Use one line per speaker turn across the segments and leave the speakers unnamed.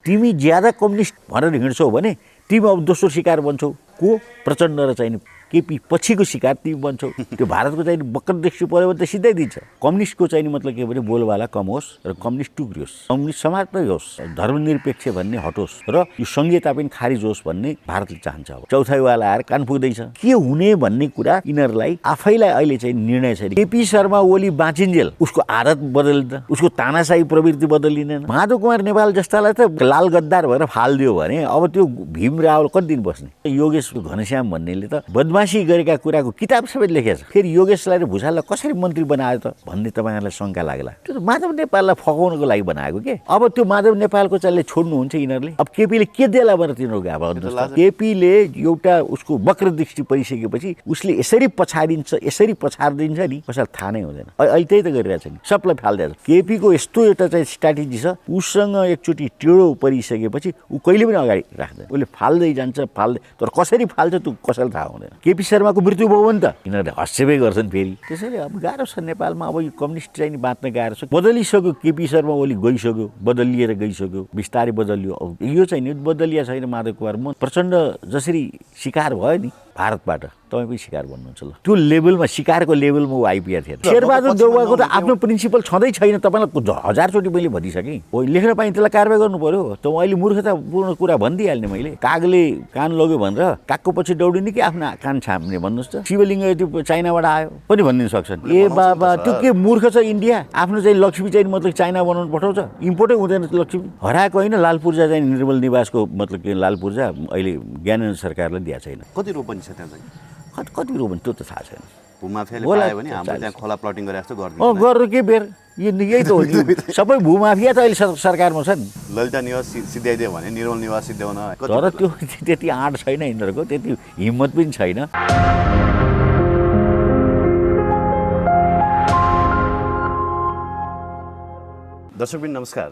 तिमी ज्यादा कम्युनिस्ट भनेर हिँड्छौ भने तिमी अब दोस्रो शिकार बन्छौ को प्रचण्ड र चाहिँ केपी पछिको शिकार तिमी बन्छौ त्यो भारतको चाहिँ बक्कर दृष्टि पऱ्यो भने त सिधै दिन्छ कम्युनिस्टको चाहिँ मतलब के भने बोलबाला कम होस् र कम्युनिस्ट टुक्रियोस् कम्युनिस्ट समाजमै होस् धर्मनिरपेक्ष भन्ने हटोस् र यो संहिता पनि खारिज होस् भन्ने भारतले चाहन्छ अब चौथाइवाला आएर कान पुग्दैछ के हुने भन्ने कुरा यिनीहरूलाई आफैलाई अहिले चाहिँ निर्णय छैन केपी शर्मा ओली बाँचिन्जेल उसको आदत बदलिँदैन उसको तानाशाही प्रवृत्ति बदलिँदैन माधव कुमार नेपाल जस्तालाई त लाल गद्दार भएर फालिदियो भने अब त्यो भीम रावल कति दिन बस्ने योगेश घनश्याम भन्नेले त बदमासी गरेका कुराको किताब सबै लेखेछ फेरि योगेशलाई र भुषाललाई कसरी मन्त्री बनायो त भन्ने तपाईँहरूलाई शङ्का लाग्ला त्यो त माधव नेपाललाई फकाउनको लागि बनाएको के अब त्यो माधव नेपालको चाहिँ छोड्नुहुन्छ यिनीहरूले अब केपीले के देला भनेर तिनीहरूको अब केपीले एउटा उसको वक्र दृष्टि परिसकेपछि उसले यसरी पछाडिन्छ यसरी पछाडिदिन्छ नि कसैलाई थाहा नै हुँदैन अहिले त्यही त गरिरहेछ नि सबलाई फालिदिएछ केपीको यस्तो एउटा चाहिँ स्ट्राटेजी छ उसँग एकचोटि टेढो परिसकेपछि ऊ कहिले पनि अगाडि राख्दैन उसले फाल्दै जान्छ फाल्दै तर कसरी फाल्छ त्यो कसैलाई थाहा हुँदैन केपी शर्माको मृत्यु भयो भने त यिनीहरूले हस्यबै गर्छन् फेरि त्यसैले अब गाह्रो छ नेपालमा अब यो कम्युनिस्ट चाहिँ बाँच्न गाह्रो छ बदलिसक्यो केपी शर्मा ओली गइसक्यो बदलिएर गइसक्यो बिस्तारै बदलियो अब यो चाहिँ नि बदलिया छैन माधव कुमार म प्रचण्ड जसरी शिकार भयो नि भारतबाट तपाईँ पनि शिकार भन्नुहुन्छ ल त्यो लेभलमा शिकारको लेभलमा ऊ आइपुगेको थिएन शेरबहादुर देउवाको त आफ्नो प्रिन्सिपल छँदै छैन तपाईँलाई हजारचोटि मैले भनिसकेँ हो लेख्न पाइँ त्यसलाई कारवाही गर्नु पर्यो त अहिले मूर्खतापूर्ण कुरा भनिदिइहाल्ने मैले कागले कान लग्यो भनेर कागको पछि दौडिने कि आफ्नो कान छाप्ने भन्नुहोस् त शिवलिङ्ग त्यो चाइनाबाट आयो पनि भनिदिनु सक्छन् ए बाबा त्यो के मूर्ख छ इन्डिया आफ्नो चाहिँ लक्ष्मी चाहिँ मतलब चाइना बनाउनु पठाउँछ इम्पोर्टै हुँदैन लक्ष्मी हराएको होइन लाल पूर्जा चाहिँ निर्मल निवासको मतलब के लाल पूर्जा अहिले ज्ञानेन्द्र सरकारले दिएको छैन
कति रोपनी छ त्यहाँ चाहिँ
कति रोपनी त्यो त थाहा छैन
भूमाफियाले पायो भने हाम्रो त्यहाँ खोला प्लटिङ गरे जस्तो गर्दिन्छ
गर्नु के बेर यही त हो नि सबै भूमाफिया त अहिले सरकारमा छ नि
ललिता निवास सिद्ध्याइदियो भने निर्मल निवास सिद्ध्याउन
तर त्यो त्यति आँट छैन यिनीहरूको त्यति हिम्मत पनि छैन
दर्शकबिन नमस्कार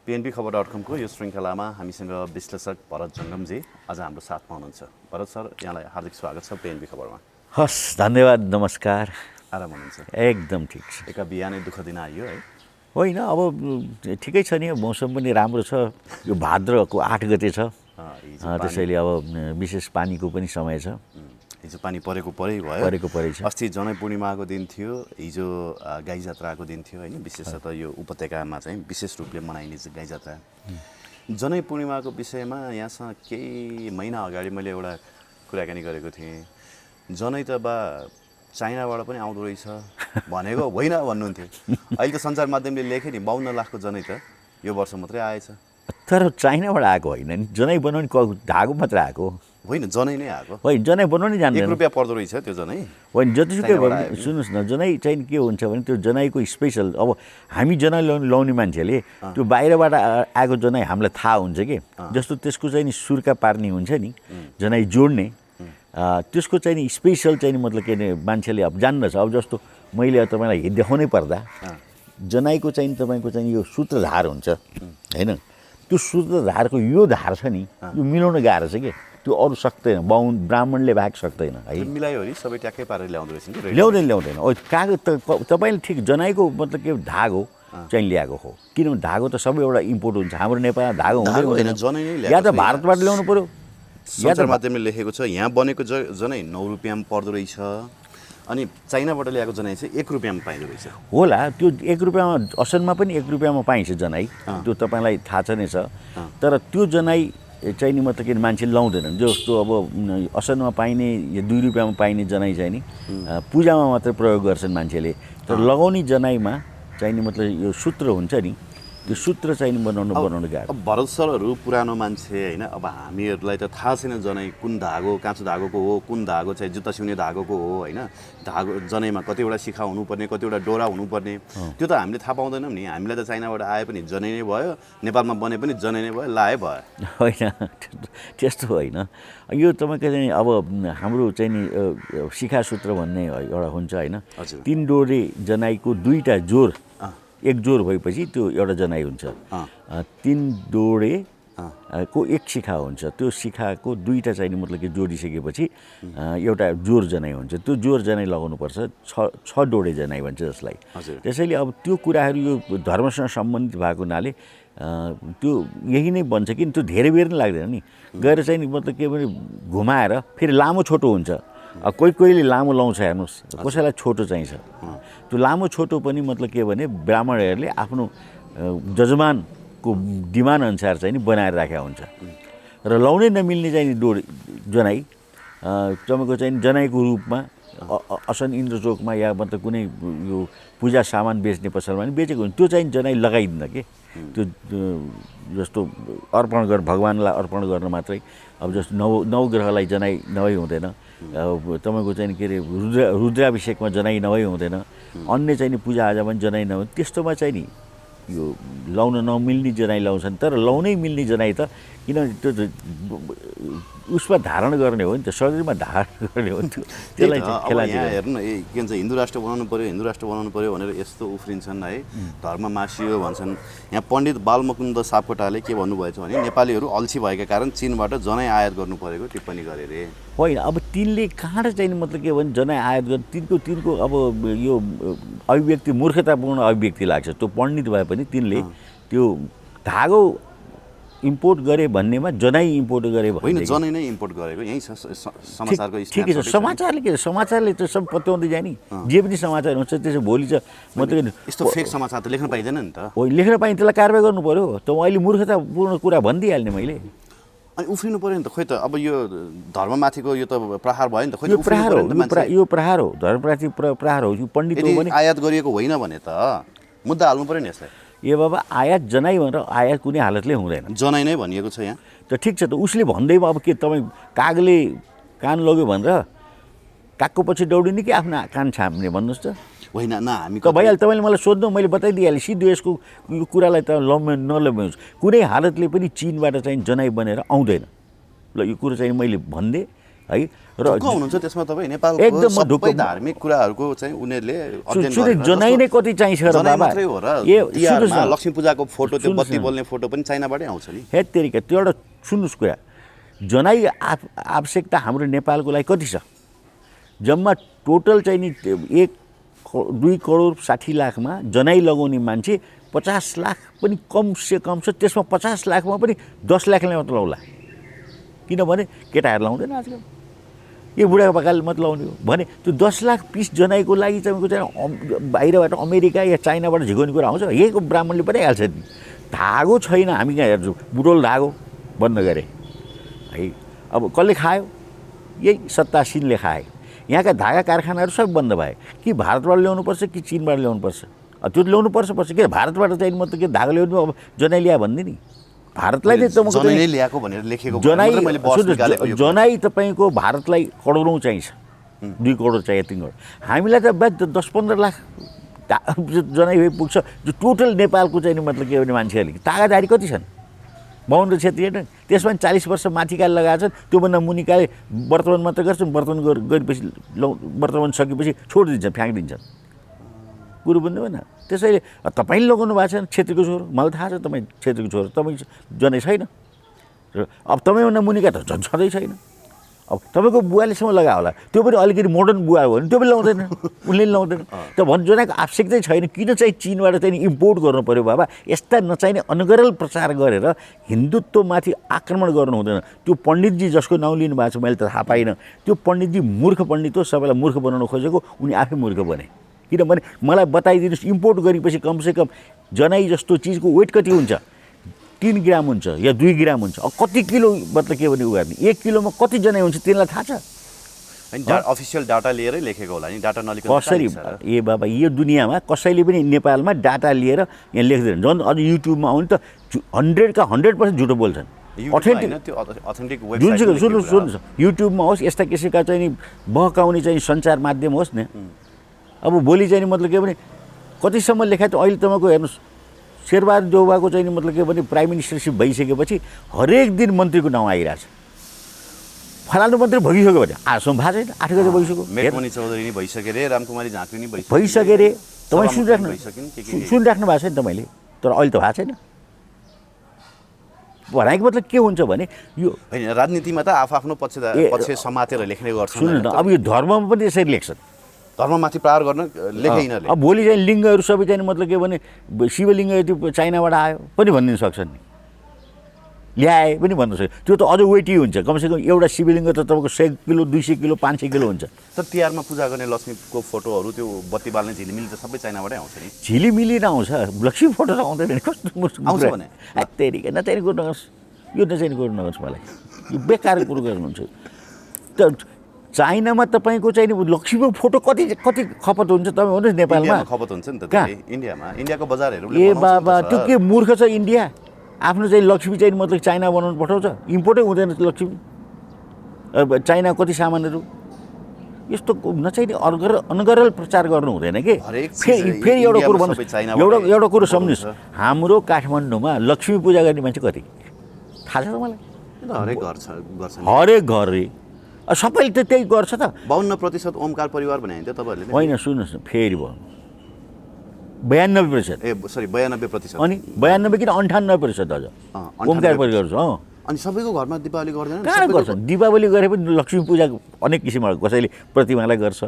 PNB खबर.com को यो श्रृङ्खलामा हामीसँग विश्लेषक भरत जङ्गमजी आज हाम्रो साथमा हुनुहुन्छ भरत सर यहाँलाई हार्दिक स्वागत छ PNB खबरमा
हस् धन्यवाद नमस्कार
आराम हुनुहुन्छ
एकदम ठिक छ
एका बिहानै दुःख दिन आइयो है
होइन अब ठिकै छ नि मौसम पनि राम्रो छ यो भाद्रको 8 गते छ त्यसैले अब विशेष पानीको पनि समय छ
हिजो पानी परेको परै छ अस्ति जनै पूर्णिमाको दिन थियो हिजो गाई जात्राको दिन थियो होइन विशेषतः यो उपत्यकामा चाहिँ विशेष रूपले मनाइने गाई जात्रा जनै पूर्णिमाको विषयमा यहाँसँग केही महिना अगाडि मैले एउटा कुराकानी गरेको थिएँ जनै त बा चाइनाबाट पनि आउँदो रहेछ भनेको होइन भन्नुहुन्थ्यो अहिले त सञ्चार माध्यमले लेखे नि 52 लाखको जनै त यो वर्ष मात्रै आएछ
तर चाइनाबाट आएको होइन नि जनै बनाउने धागो मात्र आएको
होइन जनै नै आएको
होइन जनै बनाउनै जान्दैन
1 रुपैयाँ पर्दो रहेछ त्यो जनै
होइन जतिसुकै सुन्नुहोस् न जनै चाहिँ के हुन्छ भने त्यो जनाईको स्पेसल अब हामी जनै लाउने मान्छेले त्यो बाहिरबाट आएको जनै हामीलाई थाहा हुन्छ कि जस्तो त्यसको चाहिँ नि सुर्का पार्ने हुन्छ नि जनै जोड्ने त्यसको चाहिँ नि स्पेसल चाहिँ मतलब के अरे मान्छेले अब जान्दछ अब जस्तो मैले तपाईँलाई देखाउनै पर्दा जनाईको चाहिँ तपाईँको चाहिँ यो सूत्रधार हुन्छ होइन त्यो सूत्रधारको यो धार छ नि यो मिलाउन गाह्रो छ कि त्यो अरू सक्दैन ब्राह्मणले बाहेक सक्दैन है
मिलायो नि सबै ट्याक्कै पारेर ल्याउँदो रहेछ नि
ल्याउँदैन कागज तपाईँले ठिक जनाईको मतलब के धागो चाहिँ ल्याएको हो किनभने धागो त सबै एउटा इम्पोर्ट हुन्छ हाम्रो नेपालमा धागो हुँदैन या त भारतबाट ल्याउनु पर्यो
सञ्चार माध्यमले लेखेको छ यहाँ बनेको जनै 9 रुपैयाँमा पर्दो रहेछ अनि चाइनाबाट ल्याएको जनै चाहिँ 1 रुपैयाँमा पाइँदो रहेछ
होला त्यो 1 रुपैयाँमा असनमा पनि 1 रुपैयाँमा पाइन्छ जनै त्यो तपाईँलाई थाहा छ नै छ तर त्यो जनै चाहिँ नि मतलब के मान्छेले लाउँदैनन् जस्तो अब असनमा पाइने या 2 रुपैयाँमा पाइने जनै चाहिँ नि पूजामा मात्रै प्रयोग गर्छन् मान्छेले तर लगाउने जनाईमा चाहिँ नि मतलब यो सूत्र हुन्छ नि त्यो सूत्र चाहिँ बनाउनु गाह्रो
अब भरत सरहरू पुरानो मान्छे होइन अब हामीहरूलाई त थाहा छैन जनै कुन धागो काँचो धागोको हो कुन धागो चाहिँ जुत्ता सिउने धागोको हो होइन धागो जनैमा कतिवटा शिखा हुनुपर्ने कतिवटा डोरा हुनुपर्ने त्यो त हामीले थाहा पाउँदैनौँ नि हामीलाई त चाइनाबाट आए पनि जनै नै भयो नेपालमा बने पनि जनै नै भयो लाए भयो
होइन त्यस्तो होइन यो तपाईँको चाहिँ अब हाम्रो चाहिँ नि शिखा सूत्र भन्ने एउटा हुन्छ होइन 3 डोरे जनाईको 2टा जोर एक जोर भएपछि त्यो एउटा जनाई हुन्छ 3 डोरे को एक शिखा हुन्छ त्यो शिखाको 2टा चाहिँ मतलब कि जोडिसकेपछि एउटा जोर जनाई हुन्छ त्यो जोर जनाई लगाउनुपर्छ 6 डोरे जनाई भन्छ जसलाई त्यसैले अब त्यो कुराहरू यो धर्मसँग सम्बन्धित भएको हुनाले त्यो यही नै बन्छ कि त्यो धेरै बेर नै लाग्दैन नि गएर चाहिँ नि मतलब के भने घुमाएर फेरि लामो छोटो हुन्छ कोही कोहीले लामो लाउँछ हेर्नुहोस् कसैलाई छोटो चाहिन्छ त्यो लामो छोटो पनि मतलब के भने ब्राह्मणहरूले आफ्नो जजमानको डिमान्ड अनुसार चाहिँ नि बनाएर राखेको हुन्छ र लाउनै नमिल्ने चाहिँ डोरी जनाई तपाईँको चाहिँ जनाईको रूपमा असन इन्द्रचोकमा या मतलब कुनै यो पूजा सामान बेच्ने पसलमा पनि बेचेको हुन्छ त्यो चाहिँ जनाई लगाइदिन्न के त्यो जस्तो अर्पण गर भगवान्लाई अर्पण गर्न मात्रै अब जस्तो नवग्रहलाई जनाई नभई हुँदैन तपाईँको चाहिँ के अरे रुद्राभिषेकमा जनाई नभई हुँदैन अन्य चाहिँ नि पूजाआजामा पनि जनाई नभए त्यस्तोमा चाहिँ नि यो लाउन नमिल्ने जनाई लाउँछन् तर लाउनै मिल्ने जनाई त किनभने त्यो उसमा धारण गर्ने हो नि त शरीरमा धारण गर्ने हो नि त्यसलाई चाहिँ खेलाडी
हेर्नु न के भन्छ हिन्दू राष्ट्र बनाउनु पर्यो भनेर यस्तो उफ्रिन्छन् है धर्म मासियो भन्छन् यहाँ पण्डित बालमुकुन्द सापकोटाले के भन्नुभएछ भने नेपालीहरू अल्छी भएका कारण चीनबाट जनै आयात गर्नु परेको टिप्पणी गरे रे
होइन अब तिनले कहाँबाट चाहिँ मतलब के भने जनै आयात गर्नु तिनको अब यो अभिव्यक्ति मूर्खतापूर्ण अभिव्यक्ति लाग्छ त्यो पण्डित भए पनि तिनले त्यो धागो इम्पोर्ट गरे भन्नेमा जनै इम्पोर्ट गरे
होइन जनै नै इम्पोर्ट गरेको यही समाचारको
ठिकै छ समाचारले के समाचारले त सब पत्याउँदै जाने नि जे पनि समाचार हुन्छ त्यसो भोलि चाहिँ मतलब
यस्तो फेक समाचार त लेख्न पाइँदैन नि त
हो लेख्न पाइन्छ त्यसलाई कारबाही गर्नु पऱ्यो त अहिले मूर्खतापूर्ण कुरा भनिदिइहाल्ने मैले
अनि उफ्रिनु पऱ्यो नि त खोइ त अब यो धर्ममाथिको यो त प्रहार भयो नि त खोइ
यो प्रहार हो धर्ममाथि प्रहार हो यो पण्डित हो भने
आयात गरिएको होइन भने त मुद्दा हाल्नु पऱ्यो नि यसलाई
ए बाबा आयात जनाई भनेर आयात कुनै हालतले हुँदैन
जनाई नै भनिएको छ यहाँ
त ठिक छ त उसले भन्दैमा अब के तपाईँ कागले कान लग्यो भनेर कागको पछि दौडिने कि आफ्नो कान छाप्ने भन्नुहोस् त
होइन न हामी
त भइहाल्यो तपाईँले मलाई सोध्नु मैले बताइदिइहालेँ सिधो यसको यो कुरालाई त नलम्ब्याउनुहोस् कुनै हालतले पनि चीनबाट चाहिँ जनाई बनेर आउँदैन ल यो कुरो चाहिँ मैले भनिदिएँ है र
हुनुहुन्छ त्यसमा तपाईँ नेपालको
एकदम
सबै धार्मिक कुराहरूको चाहिँ उनीहरूले
अध्ययन जनाई नै कति चाहिन्छ र बाबा
लक्ष्मी पूजाको फोटो त्यो बत्ती बोल्ने फोटो पनि चाइनाबाटै आउँछ नि
हे तेरिका त्यो एउटा सुन्नुहोस् कुरा जनाई आवश्यकता हाम्रो नेपालको लागि कति छ जम्मा टोटल चाहिँ नि 2 करोड 60 लाखमा जनाई लगाउने मान्छे 50 लाख पनि कम से कम छ त्यसमा 50 लाखमा पनि 10 लाखले मात्र लाउला किनभने केटाहरू लाउँदैन आजकल यो बुढापाकाले मात्र लाउने हो भने त्यो 10 लाख पिस जनाईको लागि तपाईँको चाहिँ बाहिरबाट अमेरिका या चाइनाबाट झिकाउने कुरा आउँछ यहीको ब्राह्मणले पनि हाल्छ नि धागो छैन हामी कहाँ हेर्छौँ बुटोल धागो बन्द गरे है अब कसले खायो यही सत्तासीनले खाए यहाँका धागा कारखानाहरू सब बन्द भए कि भारतबाट ल्याउनुपर्छ कि चीनबाट ल्याउनुपर्छ त्यो ल्याउनुपर्छ के भारतबाट चाहिँ म त के धागा ल्याउनु अब जनाई ल्या भन्ने नि भारतलाई
जनाई ल्याएको भनेर लेखेको
जनाई तपाईँको भारतलाई करोडौँ चाहिन्छ 2 करोड चाहियो 3 करोड हामीलाई त 10-15 लाख जनाई भइ पुग्छ जो टोटल नेपालको चाहिँ मतलब के भने मान्छेहरूले तागादारी कति छन् महेन्द्र छेत्री होइन त्यसमा 40 वर्ष माथिका लगाएको छन् त्योभन्दा मुनिकाले वर्तमान मात्र गर्छन् वर्तमान गरेपछि वर्तमान सकेपछि छोडिदिन्छन् फ्याँकिदिन्छन् कुरो बुझ्नु भएन त्यसैले तपाईँले लगाउनु भएको छैन छेत्रीको छोरो मलाई थाहा छ तपाईँ छेत्रीको छोरो तपाईँ जनै छैन र अब तपाईँभन्दा मुनिका त झन् छँदै छैन अब तपाईँको बुवालेसम्म लगायो होला त्यो पनि अलिकति मोडर्न बुवा हो भने त्यो पनि लाउँदैन उनले लाउँदैन त भन् जनाको आवश्यकतै छैन किन चाहिँ चीनबाट चाहिँ इम्पोर्ट गर्नु पऱ्यो बाबा यस्ता नचाहिने अनगरल प्रचार गरेर हिन्दुत्वमाथि आक्रमण गर्नु हुँदैन त्यो पण्डितजी जसको नाउँ लिनु भएको छ मैले त थाहा पाइनँ त्यो पण्डितजी मूर्ख पण्डित हो सबैलाई मूर्ख बनाउन खोजेको उनी आफै मूर्ख बने किनभने मलाई बताइदिनुहोस् इम्पोर्ट गरेपछि कमसेकम जनाई जस्तो चिजको वेट कति हुन्छ 3 ग्राम हुन्छ या 2 ग्राम हुन्छ अब कति किलो मतलब के भने उगार्ने 1 किलोमा कति जनाई हुन्छ तिनीलाई थाहा छ
अफिसियल डाटा लिएरै लेखेको होला नि डाटा नलिकन
कसरी ए बाबा यो दुनियाँमा कसैले पनि नेपालमा डाटा लिएर यहाँ लेख्दैन झन् अझ युट्युबमा आउने त 100% झुटो बोल्छन्
अथेन्टिक
जुन चाहिँ सुन्नुहोस् युट्युबमा होस् यस्ता किसिमका चाहिँ नि बहकाउने चाहिँ सञ्चार माध्यम होस् न अब भोलि चाहिँ मतलब के भने कतिसम्म लेखाइ त अहिले तपाईँको हेर्नुहोस् शेरबहादुर देउवाको चाहिँ मतलब के भने प्राइम मिनिस्टरसिप भइसकेपछि हरेक दिन मन्त्रीको नाउँ आइरहेछ फलानु मन्त्री भइसक्यो भने आजसम्म भएको छैन 8 गते भइसक्यो
मेघमणि चौधरी नि भइसक्यो रे रामकुमारी झाँक्री नि
भइसक्यो रे तपाईँ सुनिराख्नु भएको छैन तपाईँले तर अहिले त भएको छैन भनेको मतलब के हुन्छ भने यो
होइन राजनीतिमा त आफ्नो पक्ष समातेर लेख्ने गर्छन्
सुन्नु न अब यो धर्ममा पनि यसरी लेख्छन्
धर्ममाथि प्रहार गर्न लेखे यिनीहरूले।
अब भोलि चाहिँ लिङ्गहरू सबै चाहिँ मतलब के भने शिवलिङ्ग त्यो चाइनाबाट आयो पनि भनिदिन सक्छन् नि, ल्याए पनि भन्न सक्छ। त्यो त अझ वेटी हुन्छ, कमसेकम एउटा शिवलिङ्ग त तपाईँको 100 किलो 200 किलो 500 किलो हुन्छ।
तर तिहारमा पूजा गर्ने लक्ष्मीको फोटोहरू त्यो बत्ती बाल्ने झिलिमिली त सबै चाइनाबाटै आउँछ नि।
झिलिमिली नआउँछ, लक्ष्मी फोटो त आउँदैन नि। कस्तो
आउँछ भने
तेरिका नचाहिने कुरो नगर्नुहोस्, यो नचाहिने कुरो नगर्नुहोस्, मलाई यो बेकार कुरो गर्नुहुन्छ। त चाइनामा तपाईँको चाहिँ लक्ष्मीको फोटो कति कति खपत हुन्छ तपाईँ भन्नुहोस् नेपालमा
खपत हुन्छ नि त।
कहाँ?
इन्डियामा, इन्डियाको बजारहरू
ए बाबा त्यो के मूर्ख छ इन्डिया, आफ्नो चाहिँ लक्ष्मी चाहिँ मतलब चाइना बनाउनु पठाउँछ, इम्पोर्टै हुँदैन लक्ष्मी। अब चाइना कति सामानहरू यस्तो नचाहिने अनगरल प्रचार गर्नु हुँदैन कि। फेरि एउटा कुरो भन्नुहोस्, एउटा कुरो सम्झ्नुहोस्, हाम्रो काठमाडौँमा लक्ष्मी पूजा गर्ने मान्छे कति थाहा छ त मलाई?
हरेक घर गर्छ,
हरेक घर रे सबैले त त्यही गर्छ त।
52% ओमकार परिवार भने त तपाईँहरूले
होइन, सुन्नुहोस् न फेरि भयो 92%।
ए सरी 92%।
अनि 92 किन 98% अझ ओमकार परिवार छ।
अनि सबैको घरमा दिपावली गर्दैन?
कहाँ गर्छन्? दिपावली गरे पनि लक्ष्मी पूजा अनेक किसिमको, कसैले प्रतिमालाई गर्छ,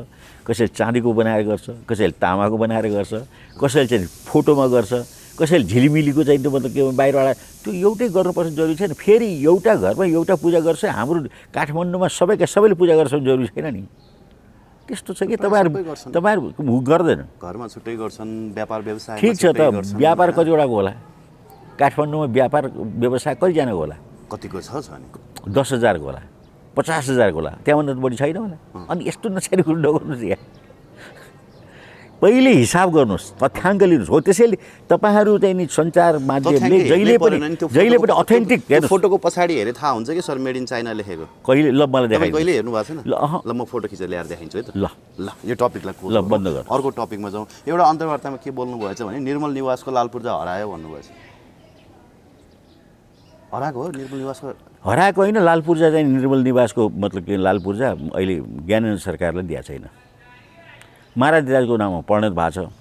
कसैले चाँदीको बनाएर गर्छ, कसैले तामाको बनाएर गर्छ, कसैले चाहिँ फोटोमा गर्छ, कसैले झिलिमिलीको चाहिँ त्यो मतलब के बाहिरबाट। त्यो एउटै गर्नुपर्छ जरुरी छैन। फेरि एउटा घरमा एउटा पूजा गर्छ, हाम्रो काठमाडौँमा सबैले पूजा गर्छ जरुरी छैन नि। त्यस्तो छ कि तपाईँहरू गर्दैन,
घरमा छुट्टै गर्छन्, व्यापार व्यवसाय
ठिक छ त। व्यापार कतिवटाको होला काठमाडौँमा? व्यापार व्यवसाय कतिजनाको होला?
कतिको छ नि?
10,000को होला, 50,000को होला, त्यहाँभन्दा बढी छैन होला। अनि यस्तो नचाहिने कुरो नगर्नुहोस् यहाँ। पहिले हिसाब गर्नुहोस्, तथ्याङ्क लिनुहोस्। हो त्यसैले तपाईँहरू चाहिँ नि सञ्चार माध्यमले जहिले पनि अथेन्टिक
फोटोको पछाडि हेरे थाहा हुन्छ कि सर मेड इन चाइना लेखेको।
कहिले ल मलाई देखाइ,
कहिले हेर्नु भएको छैन? ल म फोटो खिचेर ल्याएर देखाइन्छु है त। ल यो टपिकलाई
ल बन्द गर।
अर्को टपिकमा जाउँ। एउटा अन्तर्वार्तामा के बोल्नु भएछ भने निर्मल निवासको लाल पूर्जा हरायो भन्नुभएछ। हराएको हो निर्मल निवासको?
हराएको होइन, लाल पूर्जा चाहिँ निर्मल निवासको मतलब के लाल पूर्जा अहिले ज्ञानेन्द्र सरकारले दिएको छैन। महाराजको नाममा परिणत भएको छ।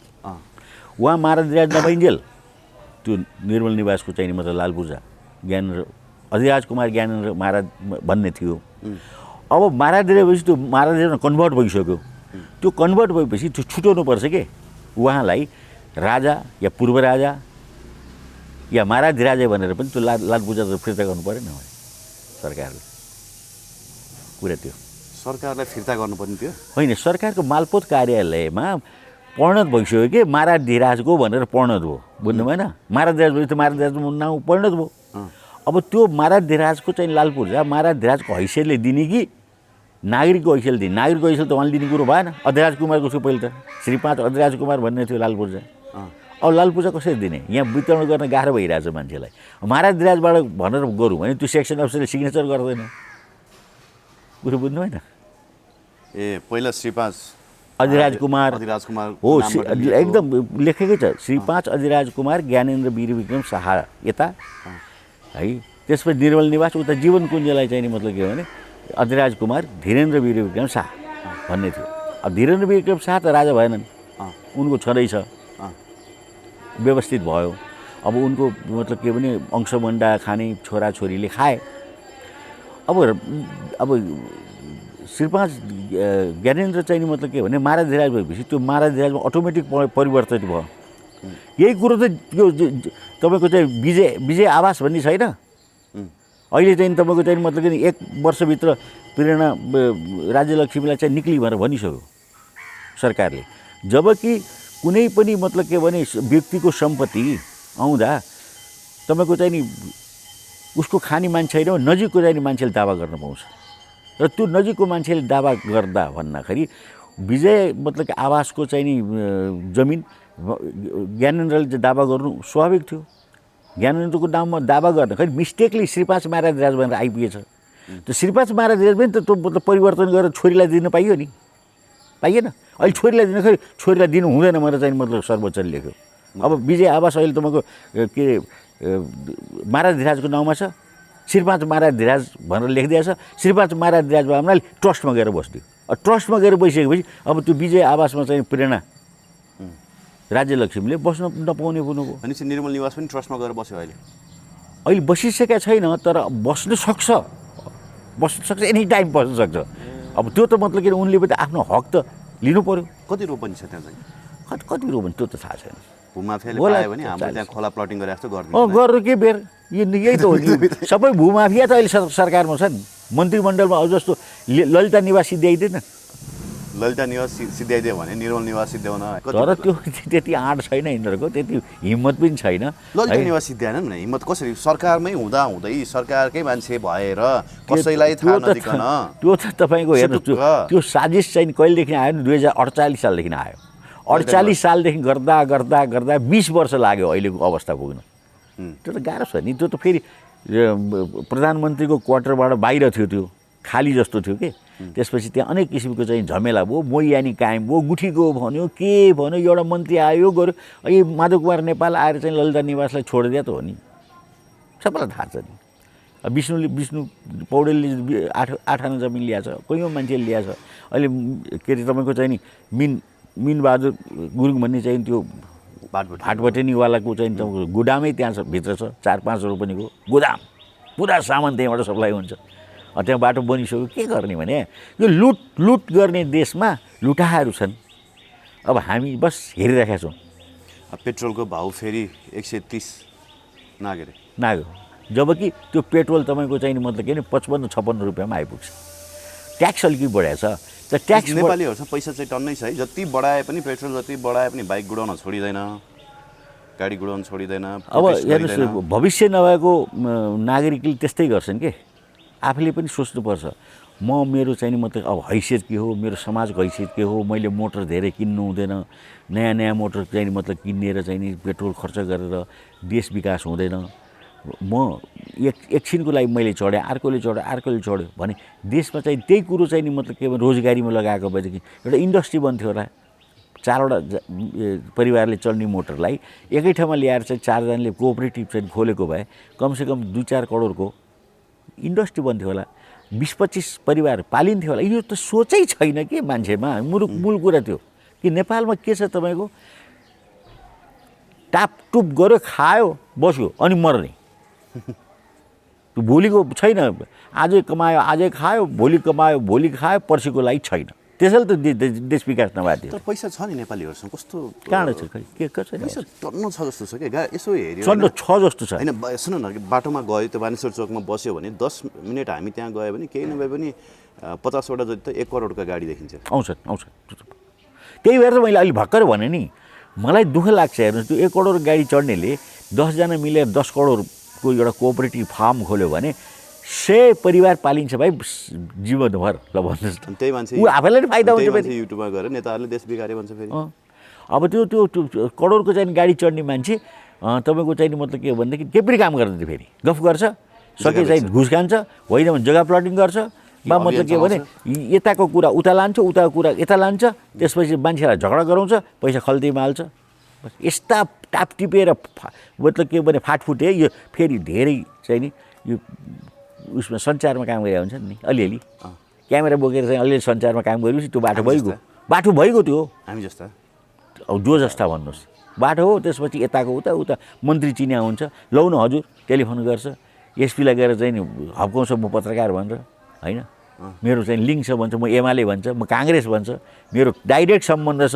उहाँ महाराज नभइन्जेल त्यो निर्मल निवासको चाहिँ मतलब लाल पूर्जा ज्ञानेन्द्र अधिराज कुमार ज्ञानेन्द्र महाराज भन्ने थियो। अब महाराज भएपछि त्यो महाराज कन्भर्ट भइसक्यो। त्यो कन्भर्ट भएपछि त्यो छुट्याउनु पर्छ के उहाँलाई राजा या पूर्व राजा या महाराज भनेर पनि त्यो लाल पूजा त फिर्ता गर्नु परेन सरकारले। कुरा त्यो
सरकारलाई फिर्ता गर्नुपर्ने थियो
होइन, सरकारको मालपोत कार्यालयमा परिणत भइसक्यो कि महाराज धिराजको भनेर परिणत भयो, बुझ्नु भएन? महाराज धिराज भएपछि त महाराज धिराजको नाउँ परिणत भयो। अब त्यो महाराज धिराजको चाहिँ लाल पूर्जा महाराज धिराजको हैसियतले दिने कि नागरिकको हैसियतले दिने? नागरिकको हैसियत त उहाँले दिने कुरो भएन। अधिराज कुमारको थियो पहिले त, श्री 5 अधिराज कुमार भन्ने थियो लाल पूर्जा। अब लाल पूजा कसरी दिने? यहाँ वितरण गर्न गाह्रो भइरहेछ मान्छेलाई। महाराज धिराजबाट भनेर गरौँ भने त्यो सेक्सन अफिसरले सिग्नेचर गर्दैन, कुरो बुझ्नु भएन?
ए पहिला श्री 5
अधिराज कुमार हो, एकदम लेखेकै छ श्री 5 अधिराज कुमार ज्ञानेन्द्र वीर विक्रम शाह यता है। त्यसपछि निर्मल निवास उता जीवन कुञ्जलाई चाहिँ मतलब के भने अधिराज कुमार धीरेन्द्र वीर विक्रम शाह भन्ने थियो। अब धीरेन्द्र वीर विक्रम शाह त राजा भएनन्, उनको छोरै छ, व्यवस्थित भयो। अब उनको मतलब के भने अंशमण्डा खाने छोराछोरीले खाए। अब श्री 5 ज्ञानेन्द्र चाहिँ मतलब के भने महाराज धिराज भएपछि त्यो महाराज धिराजमा अटोमेटिक परिवर्तित भयो। यही कुरो त यो तपाईँको चाहिँ विजय आवास भन्ने छैन अहिले चाहिँ तपाईँको चाहिँ मतलब कि 1 वर्षभित्र प्रेरणा राज्यलक्ष्मीलाई चाहिँ निक्ली भनेर भनिसक्यो सरकारले। जबकि कुनै पनि मतलब के भने व्यक्तिको सम्पत्ति आउँदा तपाईँको चाहिँ नि उसको खाने मान्छे होइन, नजिकको चाहिँ मान्छेले दावा गर्न पाउँछ। र त्यो नजिकको मान्छेले दावा गर्दा भन्दाखेरि विजय मतलब कि आवासको चाहिँ नि जमिन ज्ञानेन्द्रले चाहिँ दावा गर्नु स्वाभाविक थियो। ज्ञानेन्द्रको नाममा दावा गर्न खै मिस्टेकली श्री 5 महाराज धिराज भनेर आइपुगेछ। त्यो श्री 5 महाराज धिराज पनि त त्यो मतलब परिवर्तन गरेर छोरीलाई दिन पाइयो नि, पाइएन? अहिले छोरीलाई दिन खै छोरीलाई दिनु हुँदैन भनेर चाहिँ मतलब सर्वोच्चले लेख्यो। अब विजय आवास अहिले तपाईँको के महाराज धिराजको नाउँमा छ, श्री 5 महाराज धिराज भनेर लेखिदिएछ। श्री 5 महाराज धिराज भयो भन्नाले ट्रस्टमा गएर बस्दियो। ट्रस्टमा गएर बसिसकेपछि अब त्यो विजय आवासमा चाहिँ प्रेरणा राज्यलक्ष्मीले बस्न नपाउने हुनुभयो।
भनेपछि निर्मल निवास पनि ट्रस्टमा गएर बस्यो अहिले
बसिसकेका छैन, तर बस्न सक्छ, एनी टाइम बस्न सक्छ। अब त्यो त मतलब के उनले पनि आफ्नो हक त लिनु पर्यो।
कति रोपनी छ त्यहाँ चाहिँ?
कति रोपनी त्यो त थाहा छैन।
भूमाफियाले
होला,
पायो भने हाम्रो त्यहाँ खोला प्लटिङ गरे जस्तो गरिदिन्छ।
गरेर के बेर यही त हो नि। सबै भूमाफिया त अहिले सरकारमा छ नि। मन्त्रीमण्डलमा अब जस्तो ललिता निवास सिद्ध्याइदिएन।
ललिता निवास सिद्ध्याइदियो भने निर्मल निवास सिद्ध्याउन
तर त्यो त्यति आँट छैन यिनीहरूको, त्यति हिम्मत पनि छैन।
ललिता निवास सिद्ध्याएनन् भने हिम्मत कसरी? सरकारमै हुँदै सरकारकै मान्छे भएर कसैलाई थाहा नदिकन
त्यो त तपाईँको हेर्नुहोस्, त्यो साजिस चाहिँ कहिलेदेखि आयो नि? 2048 सालदेखि आयो। 48 सालदेखि गर्दा गर्दा गर्दा 20 वर्ष लाग्यो अहिलेको अवस्था पुग्न। त्यो त गाह्रो छ नि। त्यो त फेरि प्रधानमन्त्रीको क्वार्टरबाट बाहिर थियो, त्यो खाली जस्तो थियो कि। त्यसपछि त्यहाँ अनेक किसिमको चाहिँ झमेला भयो, मोहियानी कायम भयो, गुठीको भन्यो, के भन्यो, एउटा मन्त्री आयो गर्यो। यो माधव कुमार नेपाल आएर चाहिँ ललिता निवासलाई छोडिदिया त हो नि, सबैलाई थाहा छ नि। विष्णु पौडेलले 8 आना जमिन ल्याएछ, कैयौँ मान्छेले ल्याएछ। अहिले के अरे तपाईँको चाहिँ नि मिनबहादुर गुरुङ भन्ने चाहिँ त्यो भाटबटेनीवालाको चाहिँ तपाईँको गोदामै त्यहाँ छ, भित्र छ 4-5 रोपनीको गोदाम, पुरा सामान त्यहीँबाट सप्लाई हुन्छ। त्यहाँ बाटो बनिसक्यो, के गर्ने भने यो लुट गर्ने देशमा लुटाहरू छन्। अब हामी बस हेरिरहेका छौँ।
पेट्रोलको भाउ फेरि 130
नाग्यो, जबकि त्यो पेट्रोल तपाईँको चाहिँ मतलब के भने 55-56 रुपियाँमा आइपुग्छ। ट्याक्स अलिकति बढाएको छ। त ट्याक्स
नेपालीहरूसँग पैसा चाहिँ टन्नै छ है। जति बढाए पनि पेट्रोल जति बढाए पनि बाइक गुडाउन छोडिँदैन, गाडी गुडाउन छोडिँदैन।
अब हेर्नुहोस्, भविष्य नभएको नागरिकले त्यस्तै गर्छन् के। आफूले पनि सोच्नुपर्छ, मेरो चाहिँ मतलब अब हैसियत के हो, मेरो समाजको हैसियत के हो। मैले मोटर धेरै किन्नु हुँदैन, नयाँ मोटर चाहिँ मतलब किनेर चाहिँ नि पेट्रोल खर्च गरेर देश विकास हुँदैन। म एकछिनको लागि मैले चढेँ, अर्कोले चढ्यो भने देशमा चाहिँ त्यही कुरो चाहिँ नि मतलब के भने रोजगारीमा लगाएको भएदेखि एउटा इन्डस्ट्री बन्थ्यो होला। 4वटा परिवारले चल्ने मोटरलाई एकै ठाउँमा ल्याएर चाहिँ 4जनाले कोअपरेटिभ चाहिँ खोलेको भए कमसेकम 2-4 करोडको इन्डस्ट्री बन्थ्यो होला, 20-25 परिवार पालिन्थ्यो होला। यो त सोचै छैन कि मान्छेमा। मूल कुरा त्यो कि नेपालमा के छ तपाईँको, टापटुप गऱ्यो, खायो, बस्यो, अनि मर्ने। त्यो भोलिको छैन। आजै कमायो आजै खायो, भोलि कमायो भोलि खायो, पर्सिको लागि छैन। त्यसैले त देश विकास नभएको थियो।
तर पैसा छ नि नेपालीहरूसँग, कस्तो
कहाँ छ खै के छैन।
पैसा टन्न छ जस्तो छ क्या। यसो हेऱ्यो
टन्न छ जस्तो छ।
होइन सुन न, बाटोमा गयो त्यो बानेश्वर चोकमा बस्यो भने 10 मिनट हामी त्यहाँ गयो भने केही नभए पनि 50वटा जति त 1 करोडका गाडी देखिन्छ।
आउँछ। त्यही भएर त मैले अहिले भर्खर भने नि, मलाई दुःख लाग्छ। हेर्नुहोस्, त्यो 1 करोड गाडी चढ्नेले 10 जना मिलेर 10 करोडको एउटा कोअपरेटिभ फार्म खोल्यो भने 100 परिवार पालिन्छ भाइ जीवनभर। ल भन्नुहोस्,
त्यही मान्छे
ऊ आफैलाई नै फाइदा हुन्छ।
युट्युबमा गएर नेताहरूले देश बिगारे भन्छ फेरि।
अब त्यो करोडको चाहिँ गाडी चढ्ने मान्छे तपाईँको चाहिँ मतलब के हो भनेदेखि के पनि काम गर्दैन, फेरि गफ गर्छ, सके चाहिँ घुस खान्छ, होइन भने जग्गा प्लटिङ गर्छ, वा मतलब के भने यताको कुरा उता लान्छ, उताको कुरा यता लान्छ। त्यसपछि मान्छेलाई झगडा गराउँछ, पैसा खल्तीमा हाल्छ। यस्ता टाप टिपेर मतलब के भने फाटफुटे। यो फेरि धेरै चाहिँ नि यो उसमा सञ्चारमा काम गरेका हुन्छन् नि, अलिअलि क्यामेरा बोकेर चाहिँ अलिअलि सञ्चारमा काम गरेपछि त्यो बाटो भइगयो त्यो
हामी जस्ता
अब जो जस्ता भन्नुहोस् बाटो हो। त्यसपछि यताको उता मन्त्री चिन्या हुन्छ, लौ न हजुर टेलिफोन गर्छ, एसपीलाई गएर चाहिँ नि हप्काउँछ म पत्रकार भनेर, होइन मेरो चाहिँ लिङ्क छ भन्छ, म एमाले भन्छ, म काङ्ग्रेस भन्छ, मेरो डाइरेक्ट सम्बन्ध छ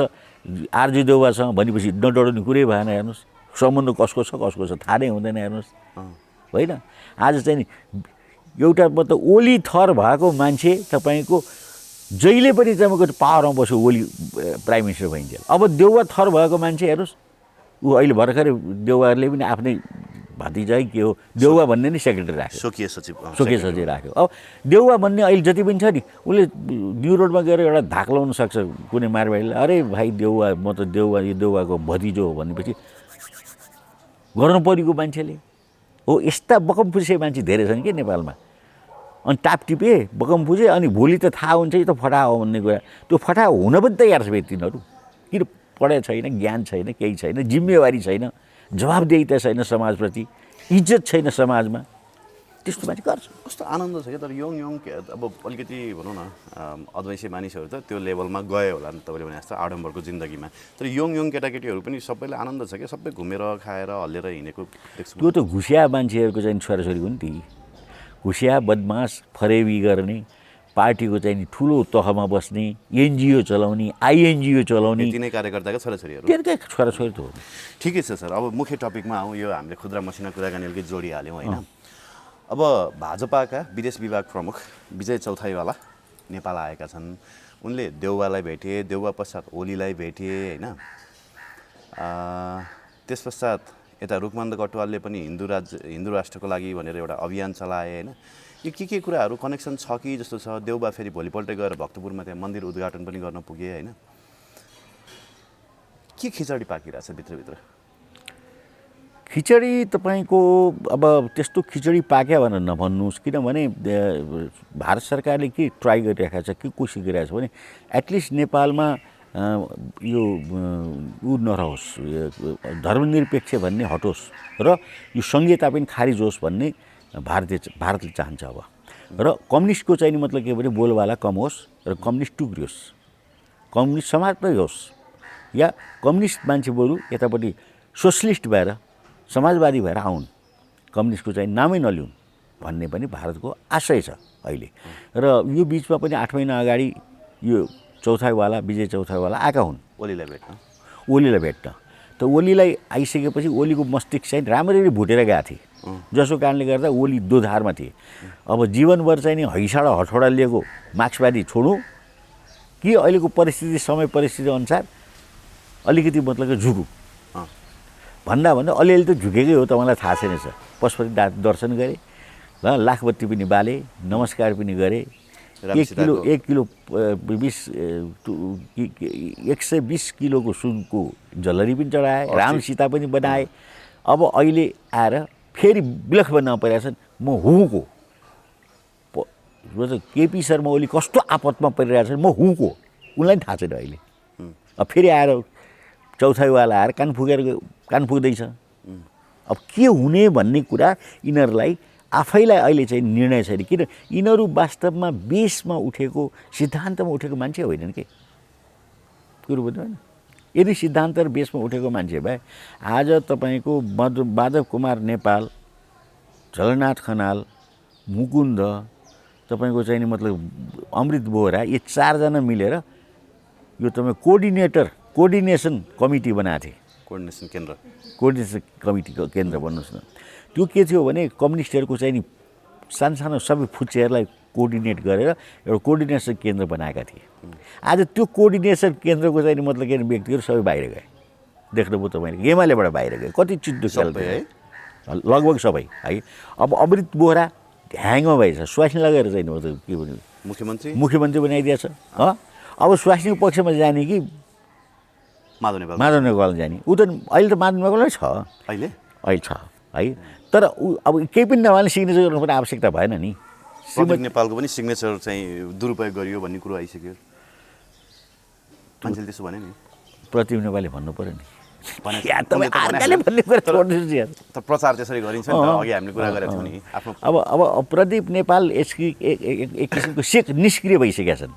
आरजी देउवासँग भनेपछि नडराउने कुरै भएन। हेर्नुहोस् सम्बन्ध कसको छ थाहा नै हुँदैन। हेर्नुहोस् होइन, आज चाहिँ नि एउटा मतलब ओली थर भएको मान्छे तपाईँको जहिले पनि तपाईँको पावरमा बस्यो, ओली प्राइम मिनिस्टर भइन्छ। अब देउवा थर भएको मान्छे हेर्नुहोस्, ऊ अहिले भर्खरै देउवाहरूले पनि आफ्नै भतिजा के हो देउवा भन्ने नै सेक्रेटरी राख्यो,
स्वकीय सचिव
राख्यो। अब देउवा भन्ने अहिले जति पनि छ नि, उसले न्यु रोडमा गएर एउटा धाक लाउन सक्छ कुनै मारवाडीलाई, अरे भाइ देउवा म त देउवा यो देउवाको भतिजो हो भनेपछि गर्नु परेको मान्छेले हो। यस्ता बकमफुसे मान्छे धेरै छन् कि नेपालमा। अनि टाप टिपे बकम पुजे, अनि भोलि त थाहा हुन्छ यो त फटा हो भन्ने कुरा। त्यो फटा हुन पनि तयार छ फेरि तिनीहरू। किन पढाइ छैन, ज्ञान छैन, केही छैन, जिम्मेवारी छैन, जवाबदेहिता छैन समाजप्रति, इज्जत छैन समाजमा। त्यस्तो मान्छे गर्छ।
कस्तो आनन्द छ क्या। तर यङ अब अलिकति भनौँ न अद्वैंसी मानिसहरू त त्यो लेभलमा गयो होला नि तपाईँले भने जस्तो आडम्बरको जिन्दगीमा। तर यङ केटाकेटीहरू पनि सबैलाई आनन्द छ क्या, सबै घुमेर खाएर हल्लेर हिँडेको देख्छु।
त्यो त घुसिया मान्छेहरूको चाहिँ छोराछोरी हो नि ती। घुसिया बदमास फरेबी गर्ने पार्टीको चाहिँ नि ठुलो तहमा बस्ने, एनजिओ चलाउने, आइएनजिओ चलाउने
तिनै कार्यकर्ताका छोराछोरीहरू
तिनकै छोराछोरी त हो।
ठिकै छ सर। अब मुख्य टपिकमा आउँ। यो हामीले खुद्रा मसिना कुराकानी अलिकति जोडिहाल्यौँ होइन। अब भाजपाका विदेश विभाग प्रमुख विजय चौथाईवाला नेपाल आएका छन्। उनले देउवालाई भेटे, देउवा पश्चात ओलीलाई भेटे होइन। त्यस पश्चात यता रुकमन्द कटुवालले पनि हिन्दू राष्ट्रको लागि भनेर एउटा अभियान चलाए होइन। यो के कुराहरू कनेक्सन छ कि जस्तो छ। देउबा फेरि भोलिपल्टै गएर भक्तपुरमा त्यहाँ मन्दिर उद्घाटन पनि गर्न पुगे होइन। के खिचडी पाकिरहेछ भित्रभित्र?
खिचडी तपाईँको अब त्यस्तो खिचडी पाक्यो भनेर नभन्नुहोस्, किनभने भारत सरकारले के ट्राई गरिरहेको छ, के कोसिस गरिरहेको छ भने एटलिस्ट नेपालमा यो ऊ नरहोस्, धर्मनिरपेक्ष भन्ने हटोस् र यो संहिता पनि खारिज होस् भन्ने भारतले चाहन्छ। अब र कम्युनिस्टको चाहिँ मतलब के भने बोलबाला कम होस् र कम्युनिस्ट टुक्रियोस्, कम्युनिस्ट समाजमै होस्, या कम्युनिस्ट मान्छे बरु यतापट्टि सोसलिस्ट भएर समाजवादी भएर आउन्, कम्युनिस्टको चाहिँ नामै नलिउन् भन्ने पनि भारतको आशय छ अहिले। र यो बिचमा पनि 8 महिना अगाडि यो चौथाईवाला, विजय चौथाईवाला आएका हुन्
ओलीलाई
भेट्न। त ओलीलाई आइसकेपछि ओलीको मस्तिष्क चाहिँ राम्ररी भुटेर गएको थिए, जसको कारणले गर्दा ओली दोधारमा थिए। अब जीवनभर चाहिँ नि हैसाडा हठौडा लिएको मार्क्सवादी छोड्नु कि अहिलेको परिस्थिति, समय परिस्थिति अनुसार अलिकति मतलब झुकु भन्दा अलिअलि त झुकेकै हो, तपाईँलाई थाहा छैन सर। पशुपति दर्शन गरे, लाखबत्ती पनि बाले, नमस्कार पनि गरे, 120 किलोको सुनको झलरी पनि चढाए, राम सीता पनि बनाए। अब अहिले आएर फेरि बिलख बन्न परिरहेछन्। म हुँको केपी शर्मा ओली कस्तो आपतमा परिरहेछन्, म हुँको उनलाई थाहा छैन अहिले। अब फेरि आएर चौथाईवाला आएर कान फुक्दैछ। अब के हुने भन्ने कुरा यिनीहरूलाई आफैलाई अहिले चाहिँ निर्णय छैन, किन यिनीहरू वास्तवमा बेसमा उठेको, सिद्धान्तमा उठेको मान्छे होइनन् के कुरो बुझ्नु होइन। यदि सिद्धान्त र बेसमा उठेको मान्छे भए आज तपाईँको माधव कुमार नेपाल, झलनाथ खनाल, मुकुन्द, तपाईँको चाहिँ नि मतलब अमृत बोहरा, यो 4 जना मिलेर यो तपाईँ कोर्डिनेसन कमिटी बनाएको थिए। कोर्डिनेसन कमिटीको केन्द्र भन्नुहोस् न। त्यो के थियो भने कम्युनिस्टहरूको चाहिँ नि सानो सबै फुच्चेहरूलाई कोर्डिनेट गरेर एउटा कोर्डिनेसन केन्द्र बनाएका थिए। आज त्यो कोर्डिनेसन केन्द्रको चाहिँ मतलब के व्यक्तिहरू सबै बाहिर गए। देख्नुभयो तपाईँले, एमालेबाट बाहिर गए। कति चिट्टो खेल्दै है, लगभग सबै है। अब अमृत बोहरा ह्याङमा भएछ, स्वास्नी लगेर चाहिँ मतलब के भन्नु मुख्यमन्त्री बनाइदिएछ। अब स्वास्नीको पक्षमा जाने कि माधव नेपाल जाने, ऊ त अहिले त माधव नेपालै छ, अहिले छ है। तर अब केही पनि नभए सिग्नेचर गर्नुपर्ने आवश्यकता भएन नि।
प्रदीप नेपालको पनि सिग्नेचर चाहिँ दुरुपयोग गरियो भन्ने कुरो आइसक्यो। मान्छेले त्यसो भने नि
प्रदीप नेपालले भन्नु पऱ्यो नि।
प्रचार त्यसरी गरिन्छ नि त, अघि हामीले कुरा गरेका थियौँ नि आफ्नो।
अब प्रदीप नेपाल एक किसिमको निष्क्रिय भइसकेका छन्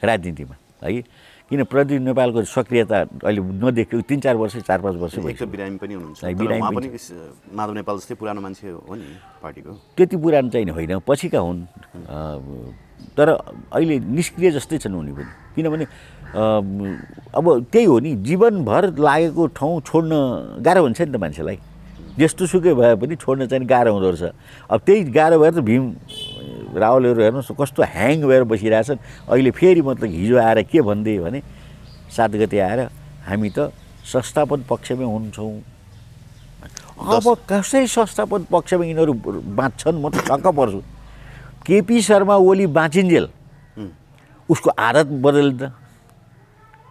राजनीतिमा है। किन प्रदीप नेपालको सक्रियता अहिले नदेखेको 3-4 वर्ष 4-5 वर्ष भयो।
बिरामी पनि हुनुहुन्छ, माधव नेपाल जस्तै पुरानो मान्छे हो नि पार्टीको। त्यति
पुरानो चाहिँ होइन, पछिका हुन्। तर अहिले निष्क्रिय जस्तै छन् उनी पनि, किनभने अब त्यही हो नि, जीवनभर लागेको ठाउँ छोड्न गाह्रो हुन्छ नि त मान्छेलाई। जस्तो सुकै भए पनि छोड्न चाहिँ गाह्रो हुँदो रहेछ। अब त्यही गाह्रो भएर त भीम रावलहरू हेर्नुहोस् कस्तो ह्याङ भएर बसिरहेछन्। अहिले फेरि मतलब हिजो आएर के भन्दै भने 7 गते आएर हामी त संस्थापन पक्षमै हुन्छौँ। अब कसरी संस्थापन पक्षमा यिनीहरू बाँच्छन्, म त छक्क पर्छु। केपी शर्मा ओली बाँचिन्जेल उसको आदत बदलिँदैन,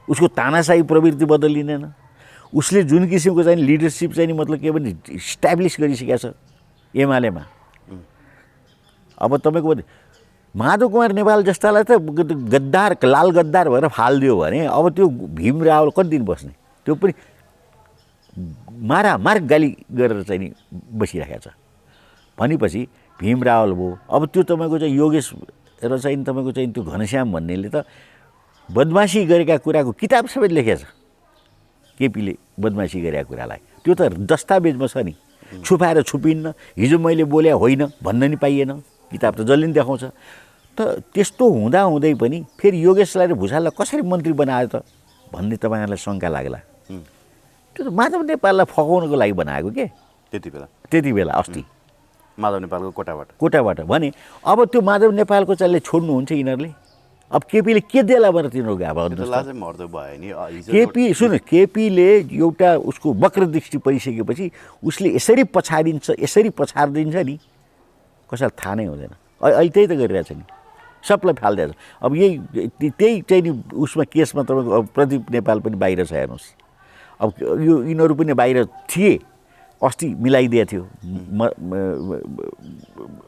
उसको तानाशाही प्रवृत्ति बदलिँदैन, उसले जुन किसिमको चाहिँ लिडरसिप चाहिँ मतलब के भने इस्टाब्लिस गरिसकेको छ एमालेमा। अब तपाईँको माधव कुमार नेपाल जस्तालाई त गद्दार, लाल गद्दार भएर फालिदियो भने अब त्यो भीम रावल कति दिन बस्ने? त्यो पनि मार गाली गरेर चाहिँ नि बसिरहेको छ भनेपछि भीम रावल भयो। अब त्यो तपाईँको चाहिँ योगेश र चाहिँ तपाईँको चाहिँ त्यो घनश्याम भन्नेले त बदमासी गरेका कुराको किताब सबै लेखेको छ। केपीले बदमासी गरेका कुरालाई त्यो त दस्तावेजमा छ नि, छुपाएर छुपिन्न। हिजो मैले बोले होइन भन्न नि पाइएन, किताब त जसले नि देखाउँछ। त त्यस्तो हुँदाहुँदै पनि फेरि योगेशलाई र भुषाललाई कसरी मन्त्री बनायो त भन्ने तपाईँहरूलाई शङ्का लाग्ला। त्यो त माधव नेपाललाई फकाउनको लागि बनाएको के त्यति बेला अस्ति
माधव नेपालको
कोटाबाट भने अब त्यो माधव नेपालको चाहिँ छोड्नुहुन्छ यिनीहरूले। अब केपीले के देला भनेर तिनीहरू गएको केपीले एउटा उसको वक्रदृष्टि परिसकेपछि उसले यसरी पछारिदिन्छ नि कसैलाई थाहा नै हुँदैन। अहिले त्यही त गरिरहेछ नि, सबलाई फालिदिएछ। अब त्यही चाहिँ नि उसमा केसमा तपाईँको अब प्रदीप नेपाल पनि बाहिर छ हेर्नुहोस्। अब यो यिनीहरू पनि बाहिर थिए, अस्ति मिलाइदिएको थियो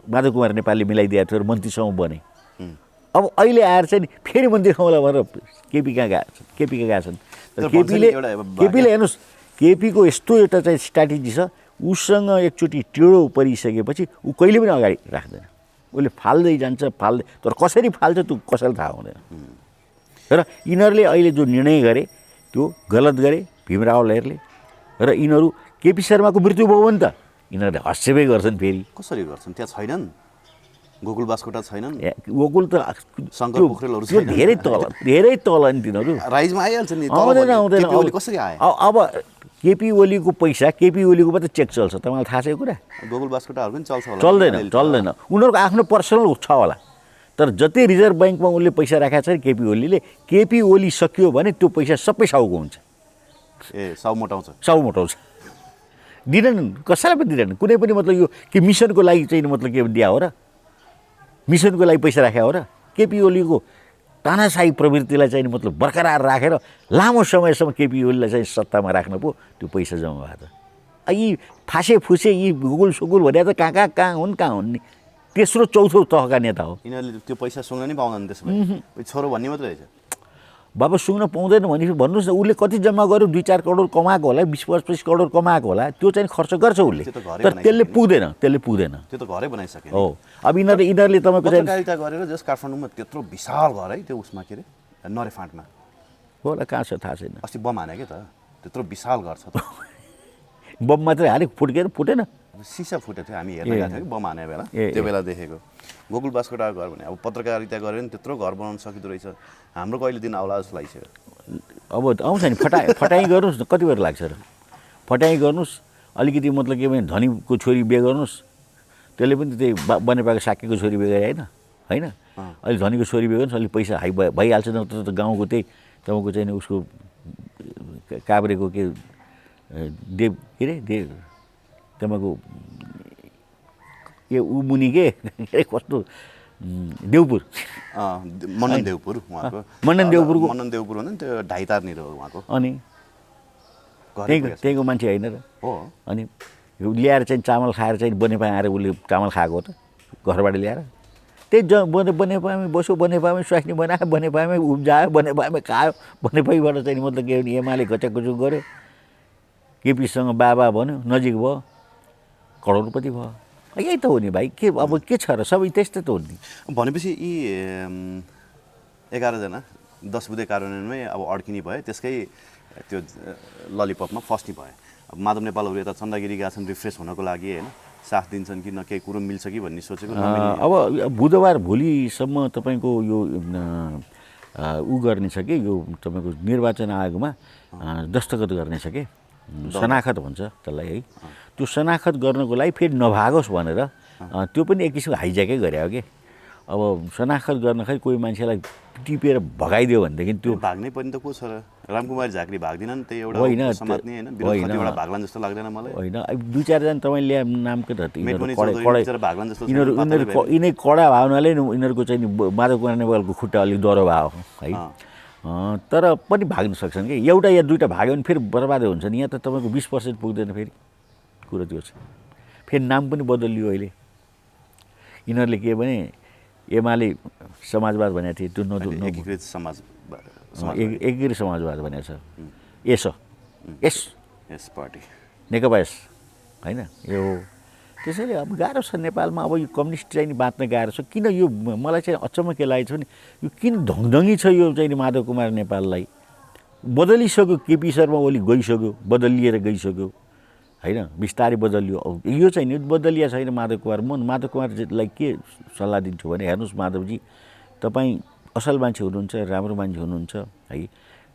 माधव कुमार नेपालले मिलाइदिएको थियो र मन्त्रीसँग बने। अब अहिले आएर चाहिँ नि फेरि मन्त्री खाउँला भनेर केपी कहाँ गएका छन्। केपीले हेर्नुहोस्, केपीको यस्तो एउटा चाहिँ स्ट्राटेजी छ, उसँग एकचोटि टेढो परिसकेपछि ऊ कहिले पनि अगाडि राख्दैन, उसले फाल्दै जान्छ तर कसरी फाल्छ त्यो कसैलाई थाहा हुँदैन। र यिनीहरूले अहिले जो निर्णय गरे त्यो गलत गरे भीमराव लहरले, र यिनीहरू केपी शर्माको मृत्यु भयो भने त यिनीहरूले हस्यबै गर्छन्। फेरि
कसरी गर्छन्? त्यहाँ छैनन्, गोकुल बास्कोटा छैनन्,
गोकुल त
शङ्कर पोखरेलहरू
धेरै तल नि तिनीहरू,
राइजमा आइहाल्छन् नि।
आउँदैन
कसरी आए?
अब केपी ओलीको पैसा केपी ओलीको मात्रै चेक चल्छ, तपाईँलाई थाहा छ यो कुरा?
गोकुल बास्कोटाहरू पनि चल्छ होला?
चल्दैन। उनीहरूको आफ्नो पर्सनल छ होला, तर जति रिजर्भ ब्याङ्कमा उसले पैसा राखेको छ केपी ओलीले, केपी ओली सकियो भने त्यो पैसा सबै साउको हुन्छ।
साउ मोटाउँछ
दिँदैनन्, कसैलाई पनि दिँदैन। कुनै पनि मतलब यो कि मिसनको लागि चाहिँ मतलब के दिया हो र? मिसनको लागि पैसा राख्या हो र? केपी ओलीको तानाशाही प्रवृत्तिलाई चाहिँ मतलब बरकरार राखेर लामो समयसम्म केपी ओलीलाई चाहिँ सत्तामा राख्न पो त्यो पैसा जम्मा भएको त। यी फासे फुसे यी गुगुल सुगुल भने त कहाँ हुन् नि, तेस्रो चौथो तहका नेता हो।
यिनीहरूले त्यो पैसा सुँग्न नै पाउँदैन, त्यसमा छोरो भन्ने मात्रै रहेछ।
बाबा सुँग्न पाउँदैन भने भन्नुहोस् न, उसले कति जम्मा गर्यो? 2-4 करोड कमाएको होला, 20-25 करोड कमाएको होला, त्यो चाहिँ खर्च गर्छ उसले, तर त्यसले पुग्दैन।
त्यो त घरै बनाइसके
हो। अब यिनीहरूले तपाईँको
पत्रकारिता गरेर जस काठमाडौँमा त्यत्रो विशाल घर है, त्यो उसमा के अरे नरेफाँटमा
होला, कहाँ छ थाहा छैन।
अस्ति बम हाने क्या त, त्यत्रो विशाल घर छ त।
बम मात्रै हाले फुटेन,
सिसा फुटेको थियो, हामी हेर्न गएको थियौँ कि बम हाने बेला, त्यो बेला देखेको। गोकुल बास्कोटाको घर भने अब पत्रकारिता गरेर नि त्यत्रो घर बनाउन सकिँदो रहेछ। हाम्रो कहिले दिन आउला जस्तो लागिसक्यो।
अब आउँछ नि, फटाइ गर्नुहोस् न, कति बेर लाग्छ र? फटाइ गर्नुहोस्, अलिकति मतलब के भने धनीको छोरी बिहे गर्नुहोस्, त्यसले पनि त्यही बनेपाको साकेको छोरी बिहे होइन। अहिले धनीको छोरी बिहे गर्नुहोस्, अलिक पैसा हाई भइहाल्छ। न त गाउँको त्यही तपाईँको चाहिँ उसको काभ्रेको के देव के अरे तपाईँको यो मुनि के कस्तो देउपुर,
मण्डन देउपुर उहाँको,
मण्डन
देउपुर भन्दा त्यो ढाइतारनिर हो उहाँको।
अनि त्यहीँको मान्छे होइन र
हो।
अनि ल्याएर चाहिँ चामल खाएर चाहिँ बनेपा आएर उसले चामल खाएको हो त घरबाट ल्याएर। त्यही बनेपामै बस्यो, बनेपामै स्वास्नी बनायो, बनेपामै उब्जायो, बनेपामै खायो, बनेपाइबाट चाहिँ मतलब के भने एमाले घचकघचुक गऱ्यो, केपीसँग बाबा भन्यो, नजिक भयो, करोडपति भयो। यही त हो नि भाइ, के अब के छ र? सबै त्यस्तै त हो नि।
भनेपछि यी 11 जना 10 बुँदे कार्यान्वयनमै अब अड्किने भयो, त्यसकै त्यो ललिपपमा फस्ने भयो। अब माधव नेपालहरू यता चन्दागिरी गएको छन् रिफ्रेस हुनको लागि होइन, साथ दिन्छन् कि न, केही कुरो मिल्छ कि भन्ने सोचेको।
अब बुधबार भोलिसम्म तपाईँको यो ऊ गर्ने छ कि यो तपाईँको निर्वाचन आयोगमा दस्तखत गर्ने छ कि, शनाखत भन्छ त्यसलाई है। त्यो शनाखत गर्नको लागि फेरि नभागोस् भनेर त्यो पनि एक किसिमको हाइज्याकै गरे हो कि। अब शनाखत गर्न खै कोही मान्छेलाई टिपेर भगाइदियो भनेदेखि त्यो
भाग्नै पनि त को छ र? रामकुमार झाँक्री भाग्दिनन्, त्यही एउटा समात्ने होइन, विरोध कतिवटा भाग्लान् जस्तो लाग्दैन मलाई।
होइन, अब 2-4 जना तपाईँ ल्या नामको त
भाग्लान् जस्तो
यिनै कडा भावनाले यिनीहरूको चाहिँ माधव कुमार नेपालको खुट्टा अलिक डह्रो भयो है, तर पनि भाग्न सक्छन् कि। एउटा या दुईवटा भाग्यो भने फेरि बर्बादै हुन्छ नि। यहाँ त तपाईँको 20% पुग्दैन फेरि, कुरो त्यो छ। फेरि नाम पनि बदलियो अहिले। यिनीहरूले के भने एमाले समाजवाद भनेको थिए, त्यो
एकीकृत
समाजवाद भनेको छ। एस
पार्टी
नेकपा एस होइन यो हो। त्यसैले अब गाह्रो छ नेपालमा। अब यो कम्युनिस्ट चाहिँ नि बाँच्न गाह्रो छ। किन यो मलाई चाहिँ अचम्म के लागेको छ भने यो किन ढङढङी छ यो चाहिँ माधव कुमार नेपाललाई। बदलिसक्यो, केपी शर्मा ओली गइसक्यो, बदलिएर गइसक्यो होइन बिस्तारै बदलियो यो चाहिँ नि बदलिया छैन माधव कुमार म माधव कुमारलाई के सल्लाह दिन्छु भने हेर्नुहोस् माधवजी तपाईँ असल मान्छे हुनुहुन्छ राम्रो मान्छे हुनुहुन्छ है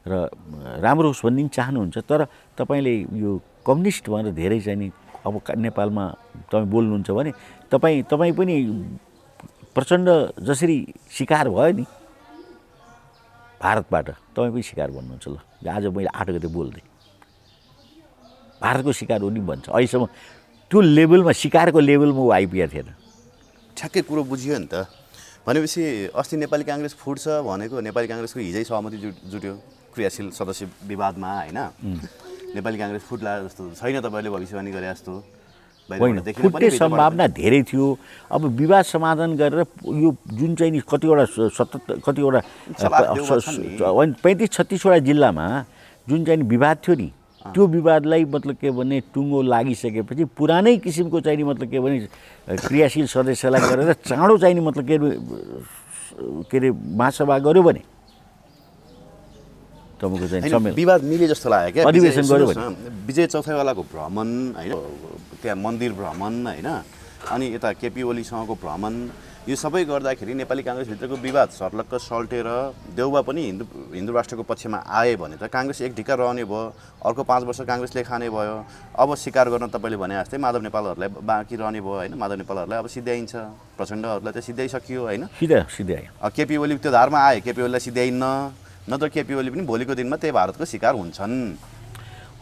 र राम्रो होस् भन्ने चाहनुहुन्छ तर तपाईँले यो कम्युनिस्ट भनेर धेरै चाहिँ नि अब नेपालमा तपाईँ बोल्नुहुन्छ भने तपाईँ पनि प्रचण्ड जसरी शिकार भयो नि भारतबाट तपाईँ पनि शिकार भन्नुहुन्छ ल आज मैले 8 गते बोल्दै भारतको शिकार हो नि भन्छ अहिलेसम्म त्यो लेभलमा शिकारको लेभलमा ऊ आइपुगेको थिएन
ठ्याक्कै कुरो बुझियो नि त भनेपछि अस्ति नेपाली काङ्ग्रेस फुट्छ भनेको नेपाली काङ्ग्रेसको हिजै सहमति जुट्यो क्रियाशील सदस्य विवादमा होइन नेपाली काङ्ग्रेस फुट्ला जस्तो छैन तपाईँले भविष्यवाणी गरे जस्तो
होइन फुट्ने सम्भावना धेरै थियो अब विवाद समाधान गरेर यो जुन चाहिँ नि कतिवटा 35-36वटा जिल्लामा जुन चाहिँ नि विवाद थियो नि त्यो विवादलाई मतलब के भने टुङ्गो लागिसकेपछि पुरानै किसिमको चाहिँ नि मतलब के भने क्रियाशील सदस्यलाई गरेर चाँडो चाहिँ नि मतलब के अरे महासभा गर्यो भने तपाईँको चाहिँ
विवाद मिले जस्तो लाग्यो क्या
अधिवेशन गर्यो भने
विजय चौथाइवालाको भ्रमण होइन त्यहाँ मन्दिर भ्रमण होइन अनि यता केपी ओलीसँगको भ्रमण यो सबै गर्दाखेरि नेपाली काङ्ग्रेसभित्रको विवाद सर्लक्क सल्टेर देउबा पनि हिन्दू राष्ट्रको पक्षमा आए भने त काङ्ग्रेस एक ढिक्का रहने भयो अर्को 5 वर्ष काङ्ग्रेसले खाने भयो अब शिकार गर्न तपाईँले भने जस्तै माधव नेपालहरूलाई बाँकी रहने भयो होइन माधव नेपालहरूलाई अब सिध्याइन्छ प्रचण्डहरूलाई त सिध्याइसकियो होइन
सिध्यायो
केपी ओली त्यो धारमा आए केपी ओलीलाई सिध्याइन्न नत्र केपी ओली पनि भोलिको दिनमा त्यही भारतको शिकार हुन्छन्